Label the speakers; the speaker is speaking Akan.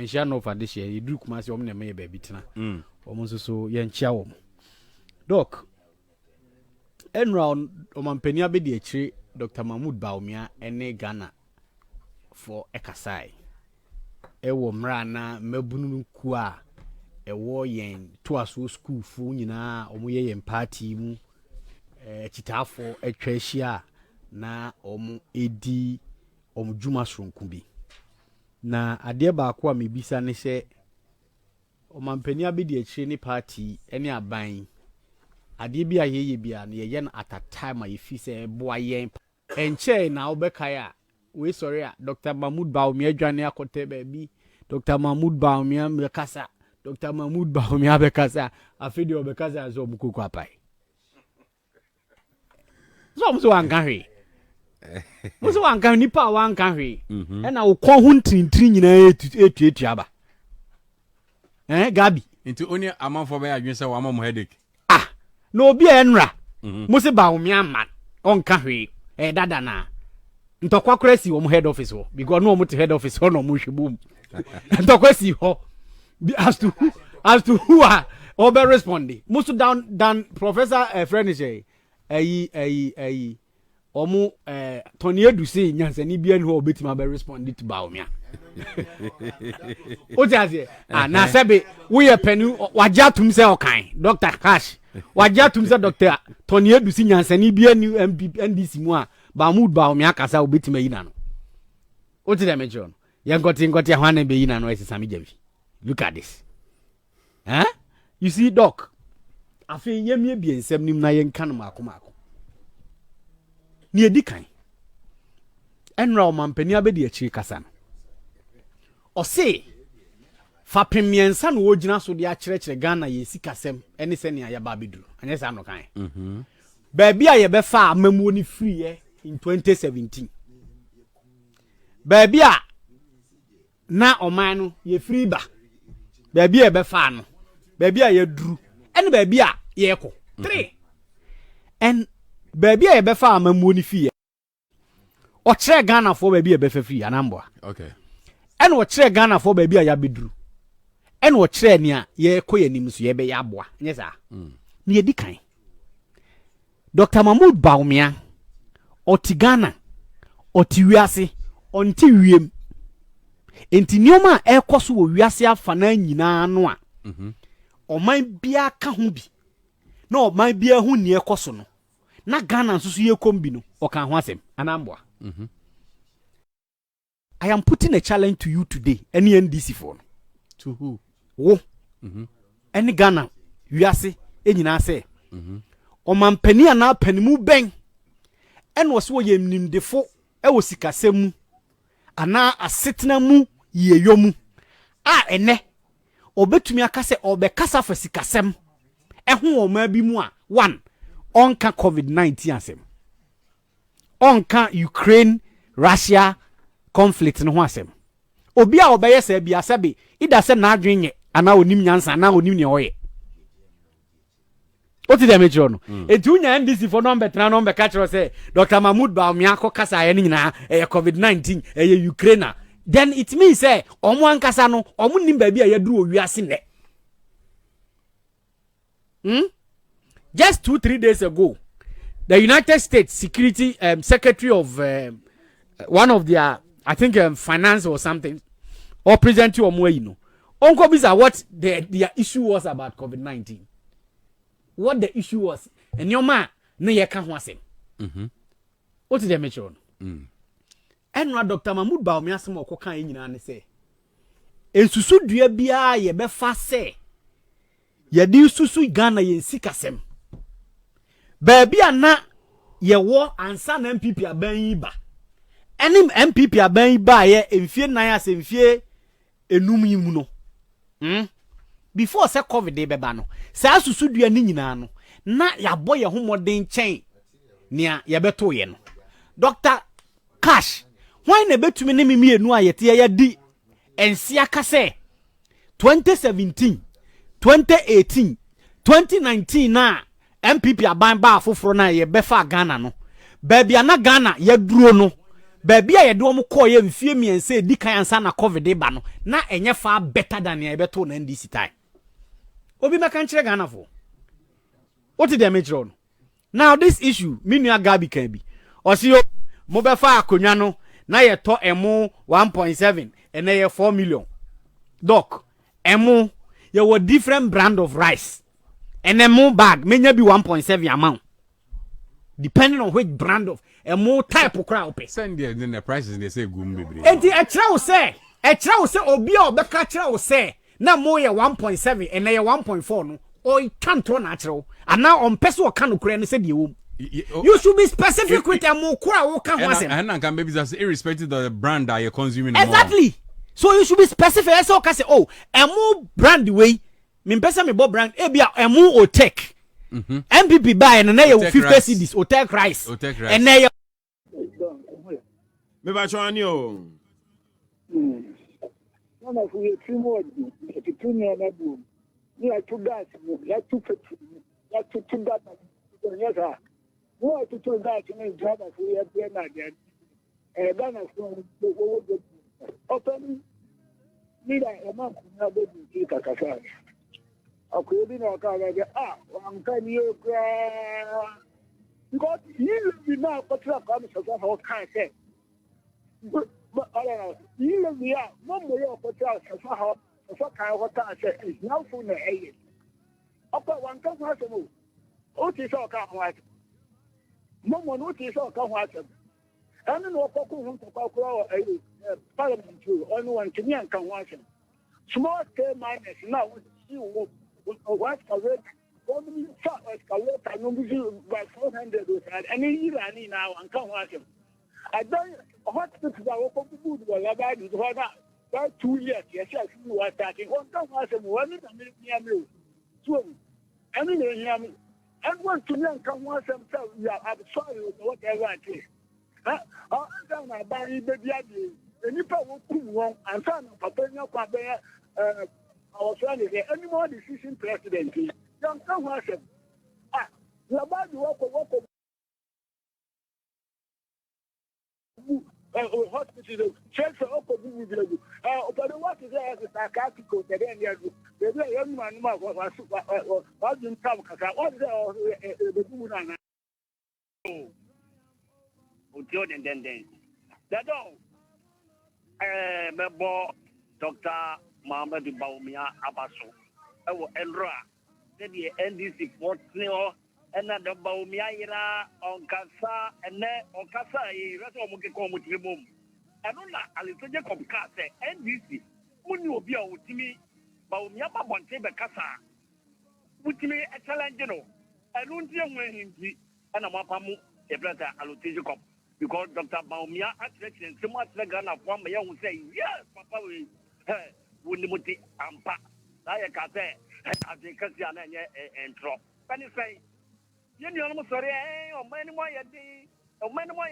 Speaker 1: mention no for this year you do kuma se om na me baby tena om so ye nchia wo doc enround omampani abedi akire Dr. Mahmoud Bawumia ene Ghana for ekasai ewo mra na mabunu ku a ewo yen to aso school fu nyina omo ye yen party mu chitafo atwa hia na omo edi omo djuma sonku bi na ade ba ko a mebisa ne se omampani abedi akire ni party ene aban ade bi a yeye bia na ye na at a time a yefi se boa yen enche na obekaya we sorry Dr. Mahmoud Bawumia adwane akote baby Dr. Mahmoud Bawumia bekasa Dr. Mahmoud Bawumia bekasa afidi obekasa azo mukoko apai so anka hwe so anka nipa wa anka hwe na ukọ hu ntintiri nyina etu aba Gabi
Speaker 2: into only amanfo be adwen se wa mama headache
Speaker 1: no obi enra musi Bawumia man onka hwe dada na ntokwa kresi wo head office ho because no mo head office ho no mo hwebum ntokwa si ho as to who are over responding musu down professor French omu Tony Aidoo say nyansani bia ni ho obetima be respond to Bawumia o ti ase na sebe we ye penu waja tum se okan Dr. Cash waja tum se Dr. Tony Aidoo si nyansani bia ni NDC mu a Mahmoud Bawumia kasa obetima yina no o ti dem ejo no ye ngoti ahwana be yina no ese Sammy jabi look at this you see doc afi yemie bi ensem nim na ye nka no makoma ni edikan enra omampani abedi akiri kasa no o se fa pemiensa no wogina so de akyerekere Ghana ye sikasem ene se ne ya ba beduru anye sa no kan baabi a ye be fa amamuo ni free ye in 2017 baabi a na oman no ye free ba baabi a be fa no baabi a ye duru ene baabi a ye ko 3 en baabi a ye be fa amamuo ni free o kire Ghana for baabi a be fa free anamboa
Speaker 2: okay
Speaker 1: en o kire Ghana for baabi a ya beduru en o kire ne a ye ko yanim so ye be ya aboa nye sa ni edikan Dr. Mahmoud Bawumia oti Ghana oti wiase onti wiem enti nioma ekoso wo wiase afa na nyina no a oman bia ka ho bi na oman bia hu ni ekoso no na Ghana nso ye kombi no o kan ho asem anamboa I am putting a challenge to you today any NDC for
Speaker 2: to who
Speaker 1: wo any Ghana wiase enyina se omampani ana panimu ben en wo so ye nimdefo e wo sikasem ana asetena mu ye yomu ene obetumi akase obekasa fa sikasem eho o ma bi mu a one onka COVID-19 asem onka Ukraine Russia conflict no ho asem obi a obeye se bia sebe ida se na adwenye ana onim nyansa na onim ne oye what did I no etunya NDC for number 3 number catch say Dr. Mahmoud Bawumia ko kasa ye nyina COVID-19 Ukraine then it means say omo ankasa no omo nim ba bi a yaduru owiase ne just 2-3 days ago the United States Security Secretary of one of their I think finance or something or present you omo you know onko bisa what their issue was about COVID-19 what the issue was and your man na ye ka ho asem what did they mention and Dr. Mahmoud Bawumia asem okoka nyina ne say ensusu dua bia ye be fa se ye di susu Ghana ye sikasem baabi ana ye wo ansa na MPP aban yi ba enim MPP aban yi ba ye emfie nan asemfie enum yi mu no before say COVID dey beba no sa susu dua ni nyina no na ya boye ho modern chen nia ye beto ye no Dr. Cash why na betumi ne mimienu a yete ya di ensia ka se 2017 2018 2019 na MPP aban ba afoforo na ye befa Ghana no baabi ana Ghana ye duro no baby a yɛde wɔn kɔɔ yɛ mfie miɛnsa edi kan ansa na covid ba no na ɛnyɛ far better than yɛ bɛto na NDC time obi mɛka nkyerɛ Ghana fo what did they make wrong now this issue me nua Gabi kan bi ɔsi yo mo bɛfa akonnwa no na yɛtɔ ɛmo 1.7 ɛna yɛ 4 million doc ɛmo yɛwɔ different brand of rice ɛna bag menya bi 1.7 amount depending on which brand of ɛmo type kora ope
Speaker 2: send the prices they say gum bebre
Speaker 1: enti ɛkyerɛ wo sɛ obi a ɔbɛka kyerɛ wo sɛ na mo yɛ 1.7 ɛna yɛ 1.4 no o twanto na akyerɛ wo ana ɔmpɛ so ɔka no kora ne sɛ deɛ wom you should be specific with ɛmo kora wo ka ho asɛm
Speaker 2: and can baby that's irrespective of the brand that you're consuming
Speaker 1: exactly so you should be specific ɛsɛ ɔka sɛ oh ɛmo brand way me mpɛ me bo brand e bia ɛmo o tech MPP buy and na yɛ 50 cedis o tech rice and na yɛ
Speaker 3: me ba chwani o
Speaker 4: na fu ye timo di timo na bu ni a tu gas ya tu petrol ya tu gas ya sa wo tu gas ni driver fu ye be na de ba na fu wo open ni da e ma ku na be di ka sa akobi na ka ga wan ka ni o kra because you be now control come so how can say but you be ya mo mo yo control so how so kan ho ta say is now for na eye opa wan ka ho asemo o ti so ka ho asemo mo mo no ti so ka ho asemo anu no ko ko ho ko ko eye parliament too onu wan tini an ka ho asemo small scale miners now see what correct one shot escalate no be by 400 and any now and come watch him I don't hospital that will good well about it for that 2 years yes you are starting one come watch him one near me so any near me and want to come watch themselves yeah I'm sorry whatever it is I don't know about the baby any people who and son of papa I was trying to say any more decision president young come watch him you about to walk hospital check for up with you but what is there as a psychiatric then there's a young man was in come what is the woman Jordan then that Dr. Muhammad Bawumia Abaso Enra the NDC Portneo and the Bawumia ira on Kasa and on Kasa rest of Mukeko Mutimum. I don't know a little Jacob Kasa NDC Muni will be a Utimi Bawumia Bonte Kasa Utimi a challenge I don't hear him and a Mapamu a brother Alutejacob because Dr. Bawumia attraction so much the gun of one may say yes Papa Wunimuti ampa. I can't say, I think and drop. When you say, you know, sorry, or many more, or many more.